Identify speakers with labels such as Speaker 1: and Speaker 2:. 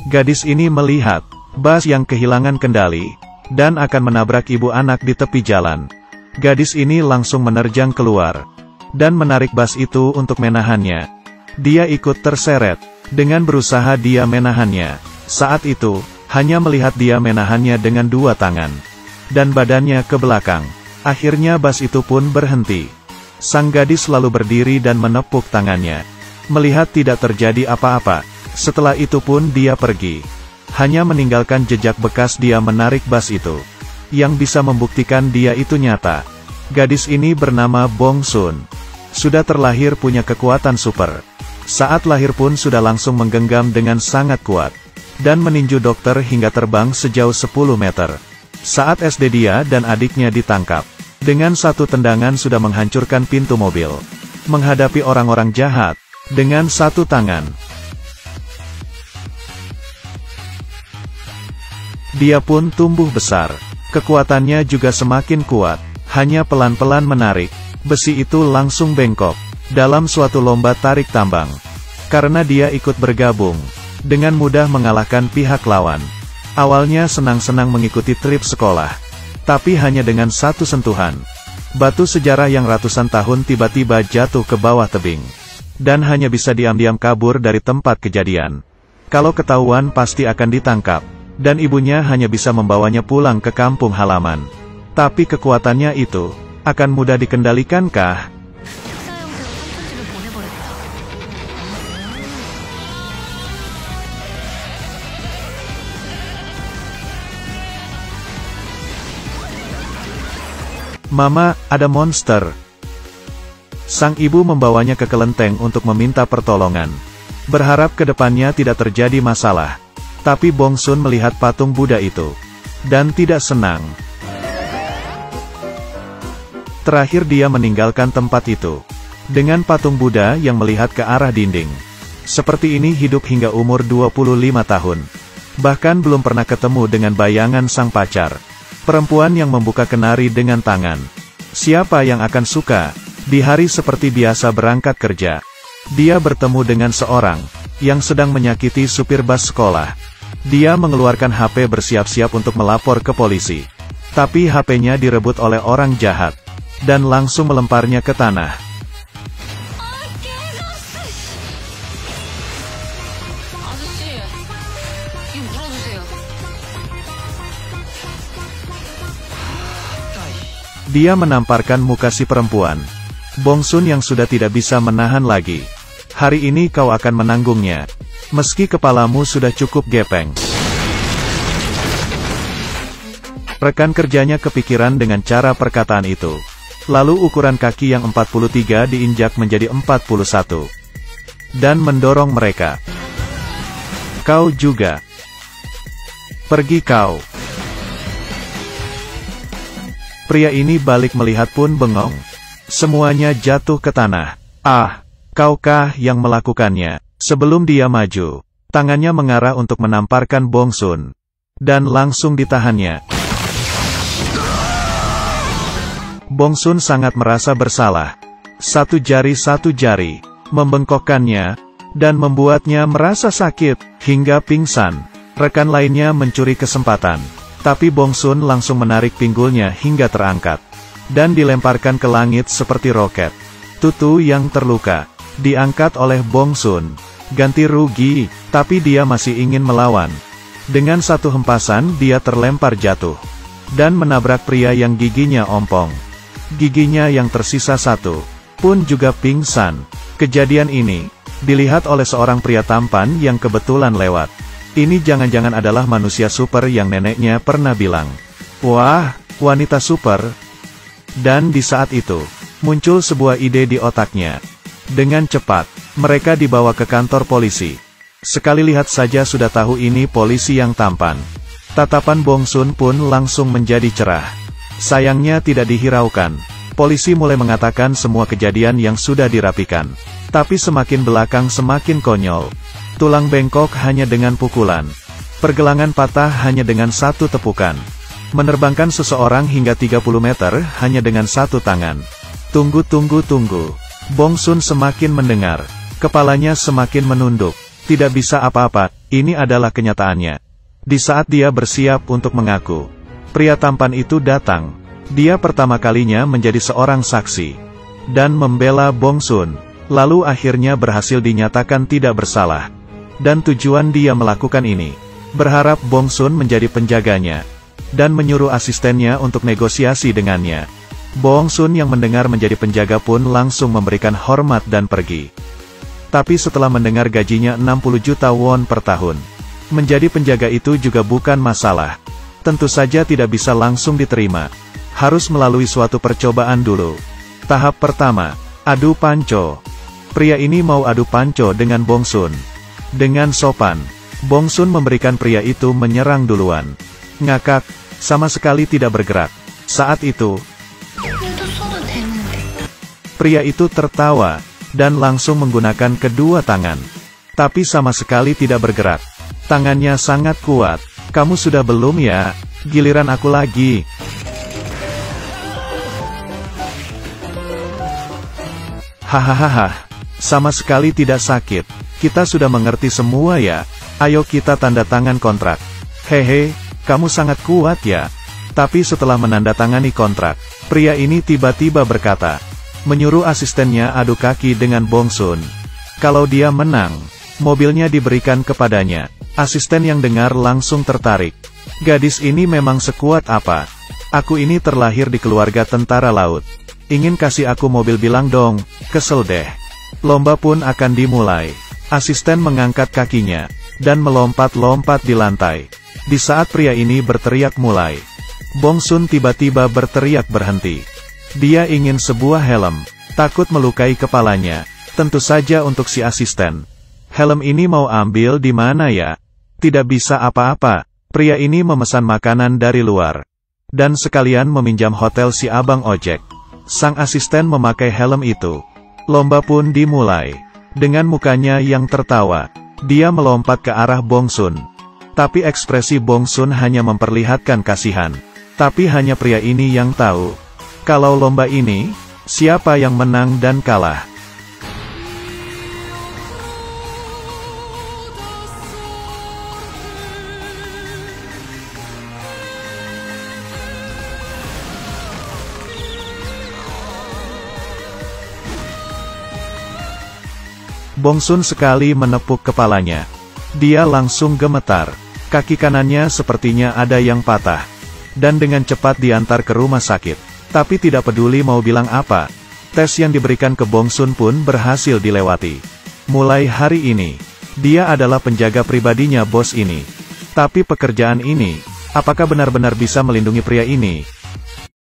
Speaker 1: Gadis ini melihat bus yang kehilangan kendali dan akan menabrak ibu anak di tepi jalan. Gadis ini langsung menerjang keluar dan menarik bus itu untuk menahannya. Dia ikut terseret. Dengan berusaha dia menahannya. Saat itu, hanya melihat dia menahannya dengan dua tangan dan badannya ke belakang. Akhirnya bus itu pun berhenti. Sang gadis lalu berdiri dan menepuk tangannya. Melihat tidak terjadi apa-apa, setelah itu pun dia pergi. Hanya meninggalkan jejak bekas dia menarik bus itu. Yang bisa membuktikan dia itu nyata. Gadis ini bernama Bong Sun. Sudah terlahir punya kekuatan super. Saat lahir pun sudah langsung menggenggam dengan sangat kuat. Dan meninju dokter hingga terbang sejauh 10 meter. Saat SD dia dan adiknya ditangkap. Dengan satu tendangan sudah menghancurkan pintu mobil. Menghadapi orang-orang jahat. Dengan satu tangan. Dia pun tumbuh besar. Kekuatannya juga semakin kuat. Hanya pelan-pelan menarik. Besi itu langsung bengkok. Dalam suatu lomba tarik tambang. Karena dia ikut bergabung. Dengan mudah mengalahkan pihak lawan. Awalnya senang-senang mengikuti trip sekolah. Tapi hanya dengan satu sentuhan. Batu sejarah yang ratusan tahun tiba-tiba jatuh ke bawah tebing. Dan hanya bisa diam-diam kabur dari tempat kejadian. Kalau ketahuan pasti akan ditangkap. Dan ibunya hanya bisa membawanya pulang ke kampung halaman. Tapi kekuatannya itu, akan mudah dikendalikankah? Mama, ada monster. Sang ibu membawanya ke kelenteng untuk meminta pertolongan. Berharap ke depannya tidak terjadi masalah. Tapi Bong Sun melihat patung Buddha itu. Dan tidak senang. Terakhir dia meninggalkan tempat itu. Dengan patung Buddha yang melihat ke arah dinding. Seperti ini hidup hingga umur 25 tahun. Bahkan belum pernah ketemu dengan bayangan sang pacar. Perempuan yang membuka kenari dengan tangan. Siapa yang akan suka? Di hari seperti biasa berangkat kerja. Dia bertemu dengan seorang yang sedang menyakiti supir bus sekolah. Dia mengeluarkan HP bersiap-siap untuk melapor ke polisi. Tapi HP-nya direbut oleh orang jahat. Dan langsung melemparnya ke tanah. Dia menamparkan muka si perempuan. Bong Sun yang sudah tidak bisa menahan lagi. Hari ini kau akan menanggungnya. Meski kepalamu sudah cukup gepeng. Rekan kerjanya kepikiran dengan cara perkataan itu. Lalu ukuran kaki yang 43 diinjak menjadi 41. Dan mendorong mereka. Kau juga. Pergi kau. Pria ini balik melihat pun bengong. Semuanya jatuh ke tanah. Ah, kaukah yang melakukannya? Sebelum dia maju, tangannya mengarah untuk menamparkan Bong Sun. Dan langsung ditahannya. Bong Sun sangat merasa bersalah. Satu jari, membengkokkannya, dan membuatnya merasa sakit, hingga pingsan. Rekan lainnya mencuri kesempatan. Tapi Bong Sun langsung menarik pinggulnya hingga terangkat. Dan dilemparkan ke langit seperti roket. Tutu yang terluka, diangkat oleh Bong Sun. Ganti rugi, tapi dia masih ingin melawan. Dengan satu hempasan dia terlempar jatuh. Dan menabrak pria yang giginya ompong. Giginya yang tersisa satu, pun juga pingsan. Kejadian ini, dilihat oleh seorang pria tampan yang kebetulan lewat. Ini jangan-jangan adalah manusia super yang neneknya pernah bilang. Wah, wanita super. Dan di saat itu, muncul sebuah ide di otaknya. Dengan cepat, mereka dibawa ke kantor polisi. Sekali lihat saja sudah tahu ini polisi yang tampan. Tatapan Bong Sun pun langsung menjadi cerah. Sayangnya tidak dihiraukan. Polisi mulai mengatakan semua kejadian yang sudah dirapikan. Tapi semakin belakang semakin konyol. Tulang bengkok hanya dengan pukulan. Pergelangan patah hanya dengan satu tepukan. Menerbangkan seseorang hingga 30 meter hanya dengan satu tangan. Tunggu. Bong Sun semakin mendengar. Kepalanya semakin menunduk. Tidak bisa apa-apa, ini adalah kenyataannya. Di saat dia bersiap untuk mengaku, pria tampan itu datang. Dia pertama kalinya menjadi seorang saksi dan membela Bong Sun, lalu akhirnya berhasil dinyatakan tidak bersalah. Dan tujuan dia melakukan ini, berharap Bong Sun menjadi penjaganya, dan menyuruh asistennya untuk negosiasi dengannya. Bong Sun yang mendengar menjadi penjaga pun langsung memberikan hormat dan pergi. Tapi setelah mendengar gajinya 60 juta won per tahun, menjadi penjaga itu juga bukan masalah. Tentu saja tidak bisa langsung diterima. Harus melalui suatu percobaan dulu. Tahap pertama, adu panco. Pria ini mau adu panco dengan Bong Sun. Dengan sopan, Bong Sun memberikan pria itu menyerang duluan. Ngakak, sama sekali tidak bergerak. Saat itu, pria itu tertawa, dan langsung menggunakan kedua tangan. Tapi sama sekali tidak bergerak. Tangannya sangat kuat. Kamu sudah belum ya? Giliran aku lagi. Hahaha, sama sekali tidak sakit. Kita sudah mengerti semua ya. Ayo kita tanda tangan kontrak. Hehe, kamu sangat kuat ya. Tapi setelah menandatangani kontrak, pria ini tiba-tiba berkata, menyuruh asistennya adu kaki dengan Bong Sun. Kalau dia menang, mobilnya diberikan kepadanya. Asisten yang dengar langsung tertarik. Gadis ini memang sekuat apa? Aku ini terlahir di keluarga tentara laut. Ingin kasih aku mobil bilang dong, kesel deh. Lomba pun akan dimulai. Asisten mengangkat kakinya, dan melompat-lompat di lantai. Di saat pria ini berteriak mulai, Bong Sun tiba-tiba berteriak berhenti. Dia ingin sebuah helm, takut melukai kepalanya. Tentu saja untuk si asisten. Helm ini mau ambil di mana ya? Tidak bisa apa-apa. Pria ini memesan makanan dari luar. Dan sekalian meminjam hotel si abang ojek. Sang asisten memakai helm itu. Lomba pun dimulai. Dengan mukanya yang tertawa, dia melompat ke arah Bong Sun. Tapi ekspresi Bong Sun hanya memperlihatkan kasihan. Tapi hanya pria ini yang tahu. Kalau lomba ini, siapa yang menang dan kalah. Bong Sun sekali menepuk kepalanya. Dia langsung gemetar. Kaki kanannya sepertinya ada yang patah. Dan dengan cepat diantar ke rumah sakit. Tapi tidak peduli mau bilang apa. Tes yang diberikan ke Bong Sun pun berhasil dilewati. Mulai hari ini, dia adalah penjaga pribadinya bos ini. Tapi pekerjaan ini, apakah benar-benar bisa melindungi pria ini?